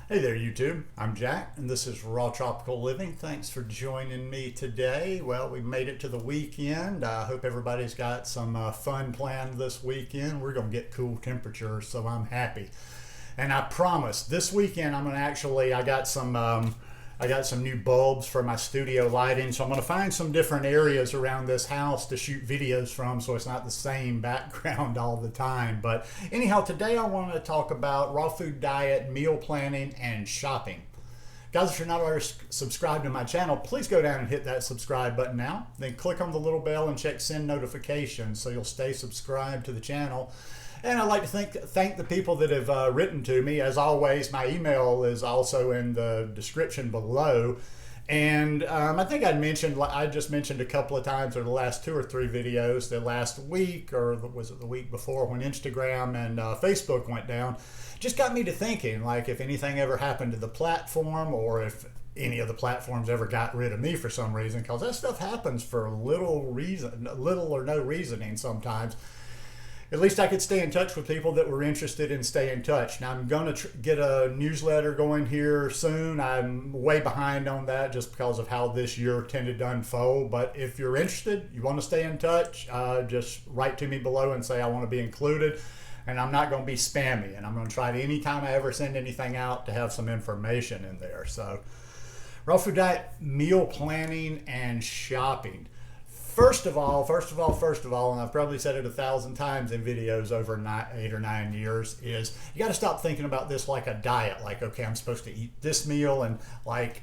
Hey there, YouTube. I'm Jack, and this is Raw Tropical Living. Thanks for joining me today. Well, we made it to the weekend. I hope everybody's got some fun planned this weekend. We're going to get cool temperatures, so I'm happy. And I promise, this weekend I'm going to I got some new bulbs for my studio lighting, so I'm going to find some different areas around this house to shoot videos from so it's not the same background all the time. But anyhow, today I want to talk about raw food diet, meal planning, and shopping. Guys, if you're not already subscribed to my channel, please go down and hit that subscribe button now. Then click on the little bell and check send notifications so you'll stay subscribed to the channel. And I'd like to thank the people that have written to me. As always, my email is also in the description below. And I think I just mentioned a couple of times over the last 2 or 3 videos that last week, or was it the week before, when Instagram and Facebook went down, just got me to thinking, like, if anything ever happened to the platform, or if any of the platforms ever got rid of me for some reason, because that stuff happens for little or no reasoning sometimes. At least I could stay in touch with people that were interested in staying in touch. Now, I'm going to get a newsletter going here soon. I'm way behind on that just because of how this year tended to unfold. But if you're interested, you want to stay in touch, just write to me below and say I want to be included. And I'm not going to be spammy. And I'm going to try to, anytime I ever send anything out, to have some information in there. So, raw food diet, meal planning, and shopping. First of all, and I've probably said it 1,000 times in videos over 8 or 9 years, is you got to stop thinking about this like a diet. Like, okay, I'm supposed to eat this meal, and like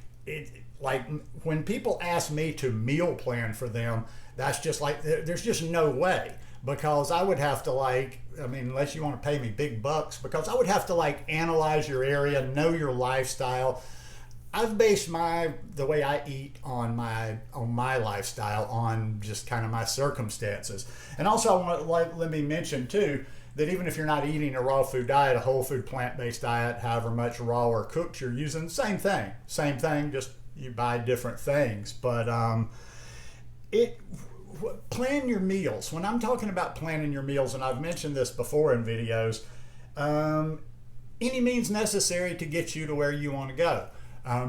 when people ask me to meal plan for them, that's just like, there's just no way, because I would have to unless you want to pay me big bucks, because I would have to analyze your area, know your lifestyle. I've based the way I eat on my lifestyle on just kind of my circumstances. And also I want to let me mention too that even if you're not eating a raw food diet, a whole food plant-based diet, however much raw or cooked you're using, same thing, just you buy different things. But plan your meals. When I'm talking about planning your meals, and I've mentioned this before in videos, any means necessary to get you to where you want to go.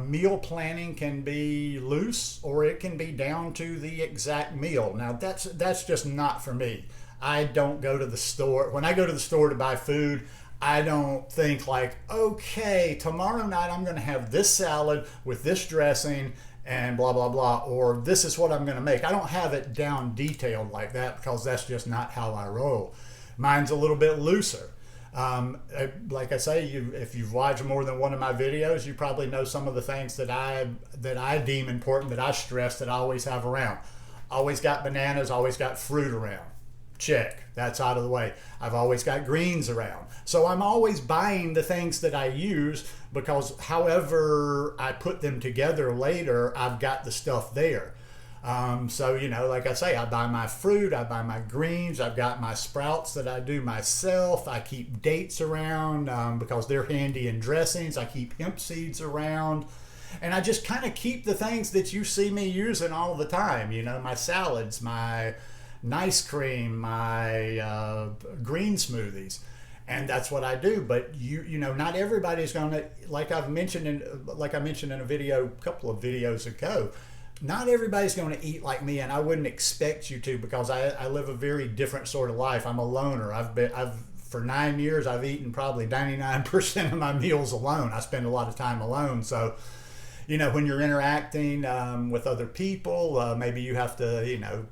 Meal planning can be loose, or it can be down to the exact meal. Now that's just not for me. I don't go to the store. When I go to the store to buy food, I don't think like, okay, tomorrow night I'm going to have this salad with this dressing and blah, blah, blah, or this is what I'm going to make. I don't have it down detailed like that, because that's just not how I roll. Mine's a little bit looser. Like I say, if you've watched more than one of my videos, you probably know some of the things that I deem important, that I stress, that I always have around. Always got bananas, always got fruit around. Check, that's out of the way. I've always got greens around. So I'm always buying the things that I use, because however I put them together later, I've got the stuff there. So, like I say, I buy my fruit, I buy my greens, I've got my sprouts that I do myself. I keep dates around because they're handy in dressings. I keep hemp seeds around. And I just kind of keep the things that you see me using all the time. My salads, my nice cream, my green smoothies. And that's what I do. But not everybody's going to, like I mentioned in a video, a couple of videos ago, not everybody's going to eat like me, and I wouldn't expect you to, because I live a very different sort of life. I'm a loner. For 9 years, I've eaten probably 99% of my meals alone. I spend a lot of time alone. So, when you're interacting with other people, maybe you have to,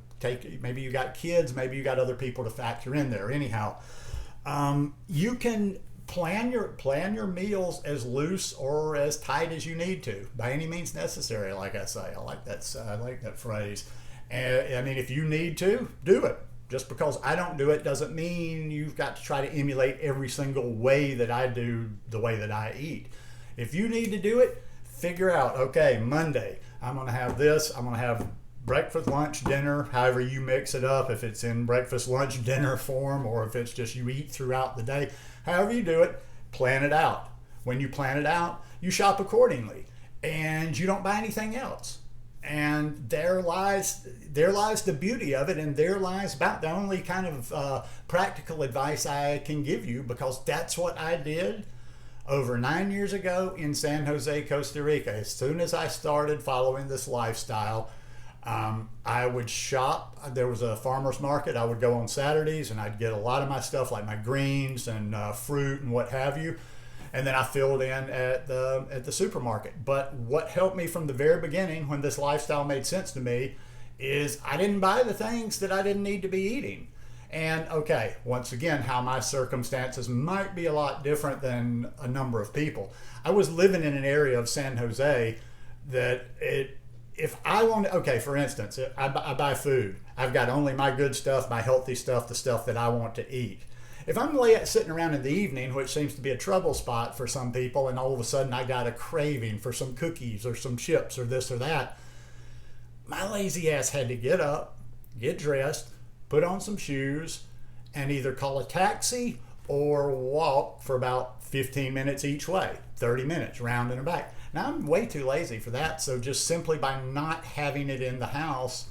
maybe you got kids, maybe you got other people to factor in there. Anyhow, you can plan your meals as loose or as tight as you need to, by any means necessary. Like I say, I like that phrase. And if you need to, do it. Just because I don't do it doesn't mean you've got to try to emulate every single way that I do the way that I eat. If you need to do it, figure out, okay, Monday I'm going to have this. I'm going to have breakfast, lunch, dinner, however you mix it up, if it's in breakfast, lunch, dinner form, or if it's just you eat throughout the day. However you do it, plan it out. When you plan it out, you shop accordingly, and you don't buy anything else. And there lies the beauty of it, and there lies about the only kind of practical advice I can give you, because that's what I did Over 9 years ago in San Jose, Costa Rica, as soon as I started following this lifestyle, I would shop. There was a farmer's market. I would go on Saturdays and I'd get a lot of my stuff like my greens and fruit and what have you. And then I filled in at the supermarket. But what helped me from the very beginning when this lifestyle made sense to me is I didn't buy the things that I didn't need to be eating. And okay, once again, how my circumstances might be a lot different than a number of people. I was living in an area of San Jose that if I want to, okay, for instance, I buy food. I've got only my good stuff, my healthy stuff, the stuff that I want to eat. If I'm sitting around in the evening, which seems to be a trouble spot for some people, and all of a sudden I got a craving for some cookies or some chips or this or that, my lazy ass had to get up, get dressed, put on some shoes, and either call a taxi or walk for about 15 minutes each way, 30 minutes round and back. Now I'm way too lazy for that, so just simply by not having it in the house,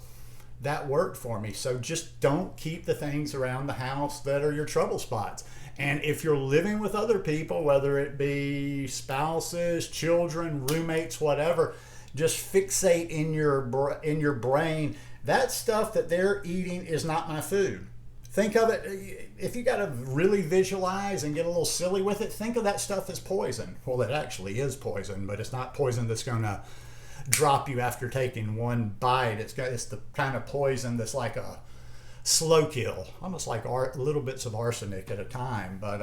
that worked for me. So just don't keep the things around the house that are your trouble spots. And if you're living with other people, whether it be spouses, children, roommates, whatever, just fixate in your brain, that stuff that they're eating is not my food. Think of it, if you got to really visualize and get a little silly with it, think of that stuff as poison. Well, it actually is poison, but it's not poison that's going to drop you after taking one bite. It's the kind of poison that's like a slow kill, almost like little bits of arsenic at a time. But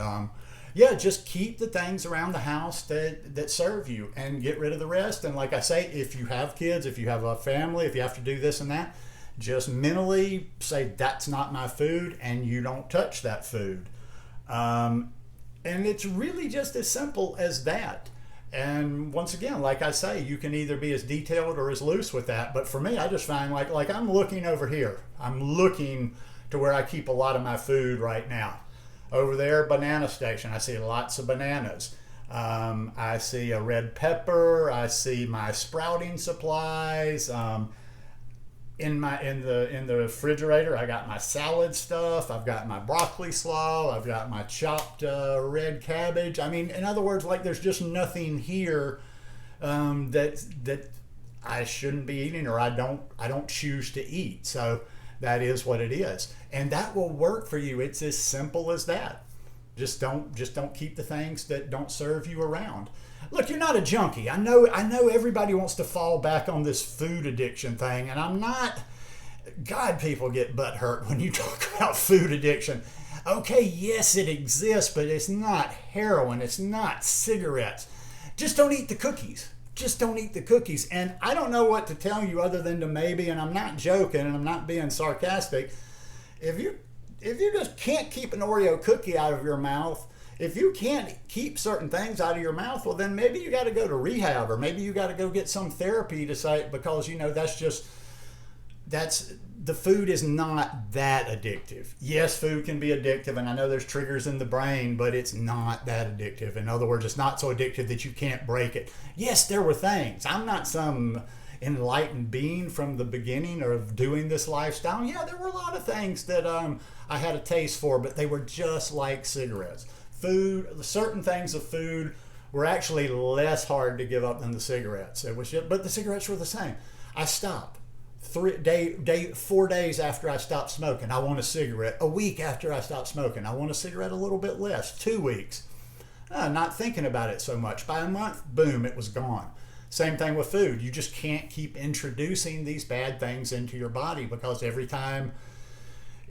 yeah, just keep the things around the house that serve you and get rid of the rest. And like I say, if you have kids, if you have a family, if you have to do this and that, just mentally say that's not my food and you don't touch that food. And it's really just as simple as that. And once again, like I say, you can either be as detailed or as loose with that. But for me, I just find like I'm looking over here. I'm looking to where I keep a lot of my food right now. Over there, banana station, I see lots of bananas. I see a red pepper. I see my sprouting supplies. In the refrigerator, I got my salad stuff. I've got my broccoli slaw. I've got my chopped red cabbage. I mean, in other words, like there's just nothing here that I shouldn't be eating or I don't choose to eat. So that is what it is, and that will work for you. It's as simple as that. Just don't keep the things that don't serve you around. Look, you're not a junkie. I know everybody wants to fall back on this food addiction thing, and I'm not. God, people get butthurt when you talk about food addiction. Okay, yes, it exists, but it's not heroin. It's not cigarettes. Just don't eat the cookies. Just don't eat the cookies. And I don't know what to tell you other than to maybe, and I'm not joking, and I'm not being sarcastic, if you just can't keep an Oreo cookie out of your mouth, if you can't keep certain things out of your mouth, well, then maybe you got to go to rehab, or maybe you got to go get some therapy to say, because the food is not that addictive. Yes, food can be addictive, and I know there's triggers in the brain, but it's not that addictive. In other words, it's not so addictive that you can't break it. Yes, there were things. I'm not some enlightened being from the beginning of doing this lifestyle. Yeah, there were a lot of things that I had a taste for, but they were just like cigarettes. Food, certain things of food were actually less hard to give up than the cigarettes. But the cigarettes were the same. I stopped. 4 days after I stopped smoking, I want a cigarette. A week after I stopped smoking, I want a cigarette a little bit less. 2 weeks. Not thinking about it so much. By a month, boom, it was gone. Same thing with food. You just can't keep introducing these bad things into your body, because every time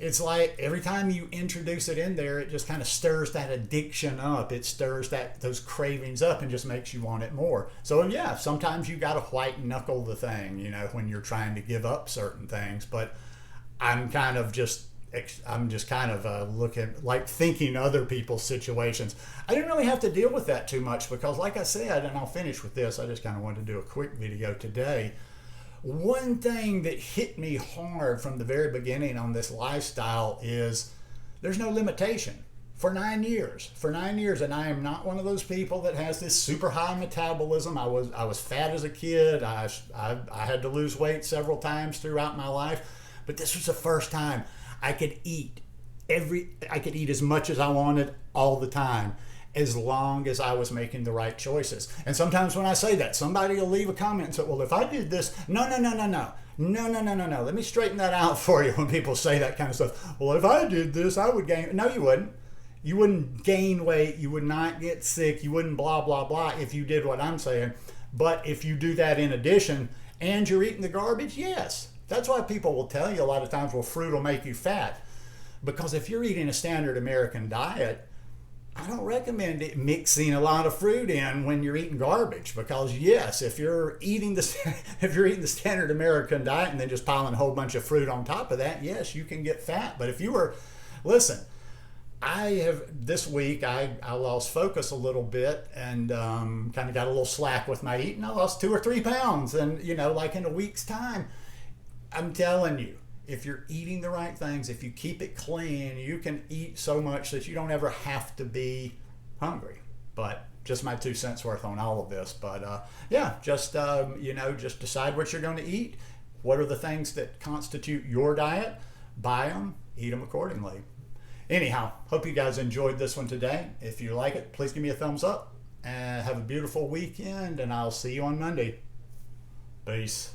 you introduce it in there, it just kind of stirs that addiction up. It stirs those cravings up and just makes you want it more. So yeah, sometimes you got to white knuckle the thing, when you're trying to give up certain things. But I'm just kind of looking, like thinking other people's situations. I didn't really have to deal with that too much because, like I said, and I'll finish with this, I just kind of wanted to do a quick video today. One thing that hit me hard from the very beginning on this lifestyle is there's no limitation. For 9 years, and I am not one of those people that has this super high metabolism. I was fat as a kid. I had to lose weight several times throughout my life, but this was the first time I could eat as much as I wanted all the time. as long as I was making the right choices. And sometimes when I say that, somebody will leave a comment and say, well, if I did this, no. Let me straighten that out for you when people say that kind of stuff. Well, if I did this, I would gain. No, you wouldn't. You wouldn't gain weight. You would not get sick. You wouldn't blah, blah, blah if you did what I'm saying. But if you do that in addition and you're eating the garbage, yes. That's why people will tell you a lot of times, well, fruit will make you fat. Because if you're eating a standard American diet, I don't recommend it mixing a lot of fruit in when you're eating garbage, because yes, if you're eating the standard American diet and then just piling a whole bunch of fruit on top of that, yes, you can get fat. But if you were, listen, this week I lost focus a little bit and kind of got a little slack with my eating. I lost 2 or 3 pounds, and like in a week's time, I'm telling you, if you're eating the right things, if you keep it clean, you can eat so much that you don't ever have to be hungry. But just my 2 cents worth on all of this. But yeah, just decide what you're going to eat. What are the things that constitute your diet? Buy them, eat them accordingly. Anyhow, hope you guys enjoyed this one today. If you like it, please give me a thumbs up. And have a beautiful weekend, and I'll see you on Monday. Peace.